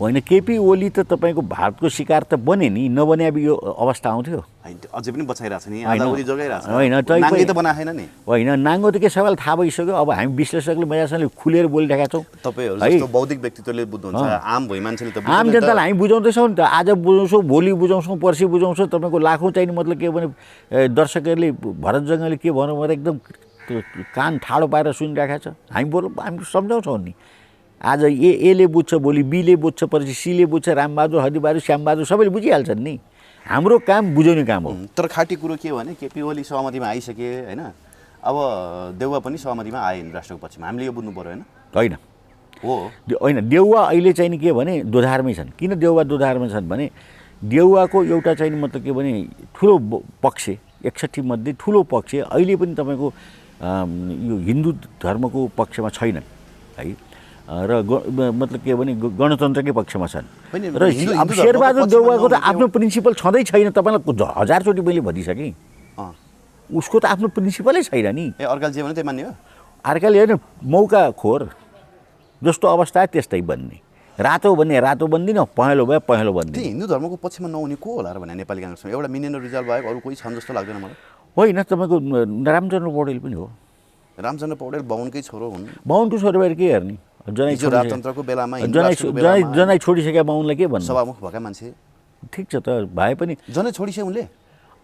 होइन केपी ओली त तपाईँको भारतको शिकार त बने नि नबने अब यो अवस्था आउँथ्यो
अझै पनि बचाइरहेको छ नि आधाउरी जोगाइरहेको छ
होइन
नाङ्गे त बनाएन नि
होइन नाङ्गो त के सबैलाई थाहा भइसक्यो अब हामी विश्लेषकले मजासँगले खुलेर बोलिरहेका छौँ
तपाईँहरू जस्तो बौद्धिक व्यक्तित्वले बुझ्नुहुन्छ आम भई मान्छेले त
आम जनतालाई हामी बुझाउँदैछौँ नि त आज बुझाउँछौँ भोलि बुझाउँछौँ पर्सि बुझाउँछौँ तपाईँको लाखौँ चाहिँ मतलब के भने दर्शकहरूले भरत जङ्गले के भनौँ भनेर एकदम कान ठाडो पारेर सुनिरहेको छ हामी सम्झाउँछौँ नि आज एले बुझ्छ भोलि बीले बुझ्छ पछि सीले बुझ्छ रामबहादुर हरिबहादुर श्यामबहादुर सबैले बुझिहाल्छन् नि हाम्रो काम बुझाउने काम हो
तर खाटी कुरो के भने केपी ओली सहमतिमा आइसके होइन अब देउवा पनि सहमतिमा आए राष्ट्रको पक्षमा हामीले यो बुझ्नु पर्यो
होइन
हो
होइन देउवा अहिले चाहिँ नि के भने दोधारमै छन् किन देउवा दोधारमा छन् भने देउवाको एउटा चाहिँ मतलब के भने ठुलो पक्ष 61 मध्ये ठुलो पक्ष अहिले पनि तपाईँको यो हिन्दू धर्मको पक्षमा छैनन् है र मतलब के भने गणतन्त्रकै पक्षमा छन् र अब शेरबहादुर देउवाको त आफ्नो प्रिन्सिपल छँदै छैन तपाईँलाई 1000 चोटि मैले भनिसकेँ उसको त आफ्नो प्रिन्सिपलै छैन नि
अर्काल जे भने त्यही मान्ने हो
अर्काले होइन मौका खोर जस्तो अवस्था त्यस्तै बन्ने रातो भन्ने रातो बन्दिनँ पहेँलो भयो पहेँलो बन्दिनँ
हिन्दू धर्मको पक्षमा नहुने को होला र भने नेपाली काङ्ग्रेसमा एउटा मिनेन्द्र रिजाल बाहेक अरू कोही छन् जस्तो लाग्दैन मलाई
होइन तपाईँको रामचन्द्र पौडेल पनि हो
रामचन्द्र पौडेल बाहुनकै छोरो हुन्
बाहुनको छोरो भएर के हेर्ने
राजतन्त्रको बेलामा
जनै छोडिसकेका बाहुनलाई के भन्नु
सभामुख भएका मान्छे
ठिक छ त भए पनि
जनै छोडिसक्यो उनले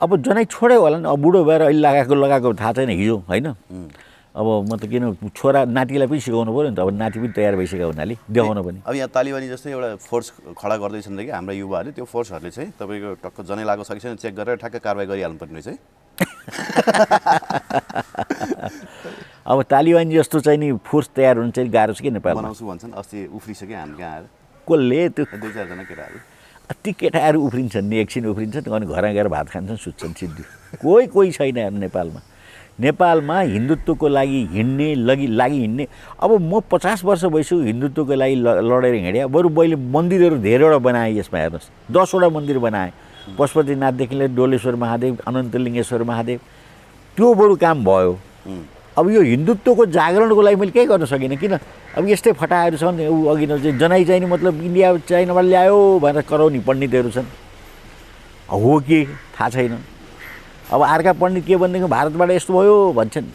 अब जनै छोड्यो होला नि अब बुढो भएर अहिले लगाएको थाहा छैन हिजो होइन अब म त किन छोरा नातिलाई पनि सिकाउनु पऱ्यो नि त अब नाति पनि तयार भइसक्यो हुनाले देखाउन पनि
अब यहाँ तालिबानी जस्तो एउटा फोर्स खडा गर्दैछन् कि हाम्रा युवाहरूले त्यो फोर्सहरूले चाहिँ तपाईँको टक्क जनै लागेको छ कि छैन चेक गरेर ठ्याक्क कारवाही गरिहाल्नुपर्ने रहेछ है
अब तालिबानी जस्तो चाहिँ नि फोर्स तयार हुनु चाहिँ गाह्रो छ कि नेपालमा
बनाउँछु भन्छन् अस्ति उफ्रिसक्यो हामी कहाँ आएर
कसले त्यो
2-4 जना केटाहरू
ती केटाहरू उफ्रिन्छन् नि एकछिन उफ्रिन्छन् अनि घरमा गएर भात खान्छन् सुत्छन् सिद्धि कोही छैन हेर्नु नेपालमा हिन्दुत्वको लागि हिँड्ने अब म 50 वर्ष भइसक्यो हिन्दुत्वको लागि लडेर हिँडेँ बरु मैले मन्दिरहरू धेरैवटा बनाएँ यसमा हेर्नुहोस् 10वटा मन्दिर बनाएँ पशुपतिनाथदेखि लिएर डोलेश्वर महादेव अनन्तलिङ्गेश्वर महादेव त्यो बरु काम भयो अब यो हिन्दुत्वको जागरणको लागि मैले केही गर्न सकिनँ किन अब यस्तै फटाहरू छन् ऊ अघि चाहिँ जनाइ चाहिने मतलब इन्डिया चाइनाबाट ल्यायो भनेर कराउने पण्डितहरू छन् हो के थाहा छैन अब अर्का पण्डित के भनेदेखि भारतबाट यस्तो भयो भन्छन्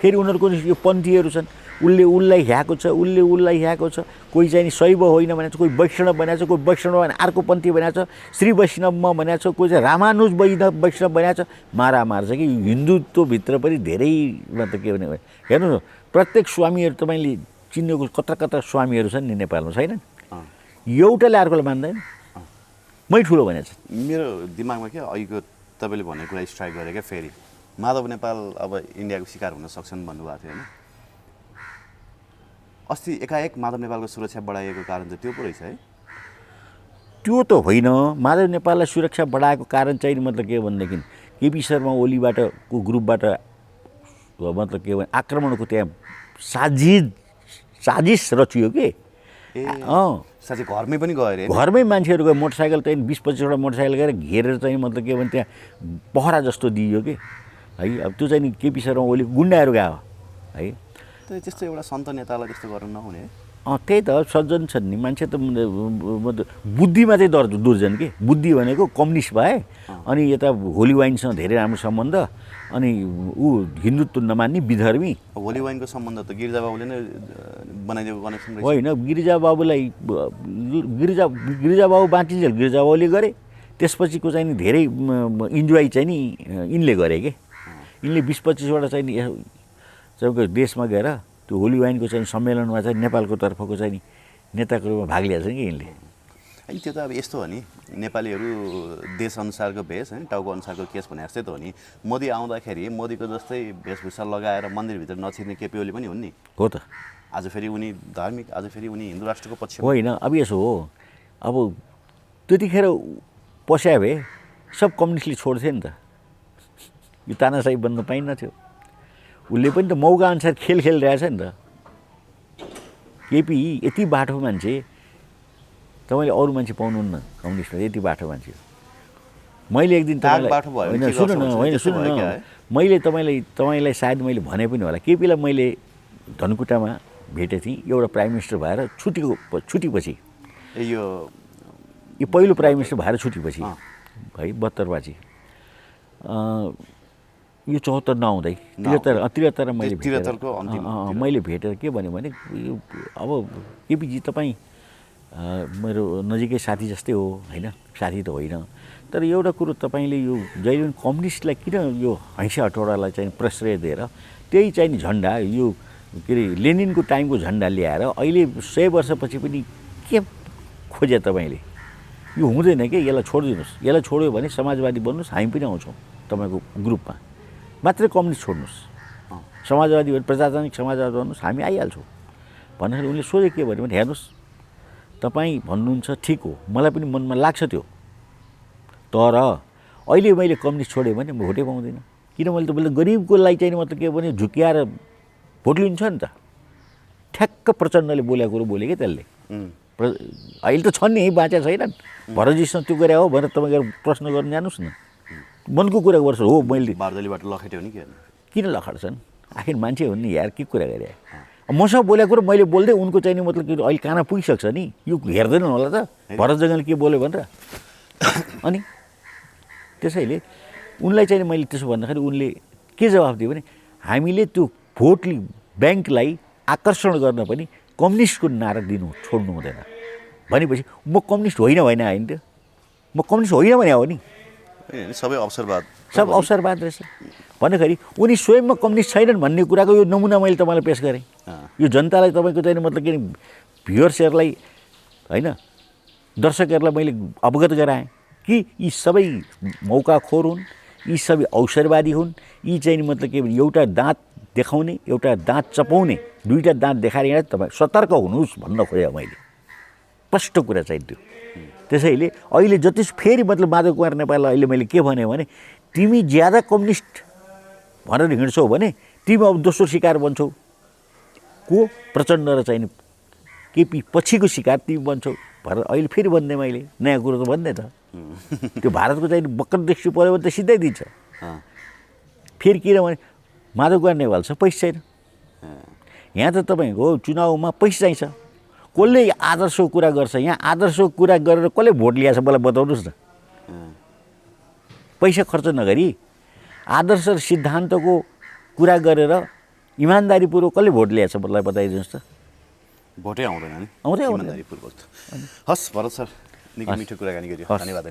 फेरि उनीहरूको यो पन्थीहरू छन् उसलाई ह्याएको छ उसलाई ह्याएको छ कोही चाहिँ शैव होइन भनेको छ कोही वैष्णव बनाएको छ कोही वैष्णव भने अर्को पन्थी बनाएको छ श्री वैष्णवमा बनाएको छ कोही चाहिँ रामानुज वैष्णव बनाएको छ मारामार छ कि हिन्दुत्वभित्र पनि धेरै मतलब के भने हेर्नु न प्रत्येक स्वामीहरू तपाईँले चिन्नेको कता स्वामीहरू छन् नि नेपालमा छैन एउटाले अर्कोलाई मान्दैन मै ठुलो भनेको छ
मेरो दिमागमा के अहिलेको तपाईँले भनेको कुरा स्ट्राइक गरे क्या फेरि माधव नेपाल अब इन्डियाको शिकार हुन सक्छन् भन्नुभएको थियो होइन अस्ति एकाएक माधव नेपालको सुरक्षा बढाइएको कारण चाहिँ त्यो पो रहेछ है
त्यो त होइन। माधव नेपाललाई सुरक्षा बढाएको कारण चाहिँ मतलब के भनेदेखि केपी शर्मा ओलीबाट को ग्रुपबाट मतलब के भने आक्रमणको त्यहाँ साजिस रचियो के।
साँच्चै घरमै पनि गयो अरे।
घरमै मान्छेहरू गयो, मोटरसाइकल चाहिँ 20-25वटा मोटरसाइकल गएर घेरेर चाहिँ मतलब के भने त्यहाँ पहरा जस्तो दिइयो कि है। अब त्यो चाहिँ नि केपी शर्मा ओली गुन्डाहरू गयो है।
त्यस्तो एउटा सन्त नेतालाई त्यस्तो गर्नु नहुने।
त्यही त सज्जन छन् नि मान्छे त बुद्धिमा चाहिँ दुर्जन के। बुद्धि भनेको कम्युनिस्ट भए अनि यता होली वाइनसँग धेरै राम्रो सम्बन्ध अनि ऊ हिन्दुत्व नमान्ने विधर्मी।
होली वाइनको सम्बन्ध त गिरिजाबाबुले नै बनाइदिएको कनेक्सन रहेछ।
होइन, गिरिजाबाबुलाई गिरिजाबाबु बाँचिन्जेल गिरिजाबाबुले गरे, त्यसपछिको चाहिँ नि धेरै इन्जोय चाहिँ नि यिनले गरे के। यिनले 20-25वटा चाहिँ नि देशमा गएर त्यो होली वाइनको चाहिँ सम्मेलनमा चाहिँ नेपालको तर्फको चाहिँ नि नेताको रूपमा भाग लिएको छ कि यिनले।
अनि त्यो त अब यस्तो हो नि, नेपालीहरू देशअनुसारको भेष होइन टाउको अनुसारको केस भने जस्तै त हो नि। मोदी आउँदाखेरि मोदीको जस्तै वेशभूषा लगाएर मन्दिरभित्र नछिर्ने केपी ओली पनि हुन् नि।
हो त।
आज फेरि उनी धार्मिक, आज फेरि उनी हिन्दू राष्ट्रको पक्ष
होइन। अब यसो हो, अब त्यतिखेर पस्या भए सब कम्युनिस्टले छोड्थे नि त, यो तानाशाही बन्न पाइन्थ्यो। उसले पनि त मौका अनुसार खेल खेलिरहेछ नि त। केपी यति बाठो मान्छे तपाईँले अरू मान्छे पाउनुहुन्न कम्युनिस्टमा, यति बाठो मान्छे। मैले एक दिन मैले तपाईँलाई सायद मैले भने पनि होला, केपीलाई मैले धनकुटामा भेटेको थिएँ एउटा प्राइम मिनिस्टर भएर छुट्टीपछि। यो पहिलो प्राइम मिनिस्टर भएर छुट्टीपछि है 72पछि। यो 74 नआउँदै 73 मैले भेटेर के भन्यो भने अब केपीजी तपाईँ मेरो नजिकै साथी जस्तै हो होइन, साथी त होइन, तर एउटा कुरो तपाईँले यो जहिले पनि कम्युनिस्टलाई किन यो हैँसा हटौडालाई चाहिँ प्रश्रय दिएर त्यही चाहिँ नि झन्डा यो के अरे लेनिनको टाइमको झन्डा ल्याएर अहिले 100 वर्षपछि पनि के खोजे तपाईँले? यो हुँदैन कि, यसलाई छोडिदिनुहोस्। यसलाई छोड्यो भने समाजवादी बन्नुहोस्, हामी पनि आउँछौँ तपाईँको ग्रुपमा। मात्रै कम्युनिस्ट छोड्नुहोस्, समाजवादी भने प्रजातान्त्रिक समाजवादी भन्नुहोस्, हामी आइहाल्छौँ भन्दाखेरि उनले सोधे के भन्यो भने हेर्नुहोस् तपाईँ भन्नुहुन्छ ठिक हो, मलाई पनि मनमा लाग्छ त्यो, तर अहिले मैले कम्युनिस्ट छोडेँ भने म भोटै पाउँदिनँ। किन मैले त गरिबको लागि चाहिँ मतलब के भने झुक्याएर भोट लिन्छ नि त। ठ्याक्क प्रचण्डले बोलेको कुरो बोले क्या त्यसले। अहिले त छन् नि, बाँचेको छैनन्। भरतजीसँग त्यो गरे हो भनेर तपाईँ गएर प्रश्न गर्नु जानुहोस् न, मनको कुरा गर्छ। हो मैले
बारदलीबाट लखेट्यो नि
किन लखड्छन्? आखिर मान्छे हो नि यार, के कुरा गरे। मसँग बोलेको कुरो मैले बोल्दै उनको चाहिँ नि मतलब अहिले कहाँ पुगिसक्छ नि, यो हेर्दैन होला त भरत जङ्गलले के बोल्यो भनेर। अनि त्यसैले उनलाई चाहिँ मैले त्यसो भन्दाखेरि उनले के जवाफ दियो भने हामीले त्यो भोट ब्याङ्कलाई आकर्षण गर्न पनि कम्युनिस्टको नारा दिनु छोड्नु हुँदैन भनेपछि म कम्युनिस्ट होइन होइन त्यो म कम्युनिस्ट होइन भने हो नि,
सबै
अवसरवाद रहेछ भन्दाखेरि उनी स्वयंमा कम्युनिस्ट छैनन् भन्ने कुराको यो नमुना मैले तपाईँलाई पेश गरेँ। यो जनतालाई तपाईँको चाहिँ मतलब के भ्युअर्सहरूलाई होइन दर्शकहरूलाई मैले अवगत गराएँ कि यी सबै मौकाखोर हुन्, यी सबै अवसरवादी हुन्, यी चाहिँ मतलब के एउटा दाँत देखाउने एउटा दाँत चपाउने, दुईवटा दाँत देखाएर यहाँ तपाईँ सतर्क हुनुहोस् भन्न खोजेँ मैले। स्पष्ट कुरा चाहिँ त्यो। त्यसैले अहिले जति फेरि मतलब माधव कुमार नेपाललाई अहिले मैले के भने तिमी ज्यादा कम्युनिस्ट भनेर हिँड्छौ भने तिमी अब दोस्रो शिकार बन्छौ। को प्रचण्ड र चाहिँ केपी पछिको शिकार तिमी बन्छौ भनेर अहिले फेरि भन्दै मैले नयाँ कुरो त भन्दै त। त्यो भारतको चाहिँ बक्कर दृष्टि पऱ्यो भने त सिधै दिन्छ। फेरि किनभने माधव कुमार नेपाल छ, पैसा छैन। यहाँ त तपाईँको चुनावमा पैसा चाहिन्छ। कसले आदर्शको कुरा गर्छ? यहाँ आदर्शको कुरा गरेर कसले भोट ल्याएछ मलाई बताउनुहोस् न। पैसा खर्च नगरी आदर्श र सिद्धान्तको कुरा गरेर इमान्दारीपूर्वक कसले भोट ल्याएछ मलाई बताइदिनुहोस् त।
भोटै आउँदैन नि,
आउँदैन।
इमान्दारीपूर्वक। हस् भरत सर, निकै मिठो कुराकानी गरियो, धन्यवाद।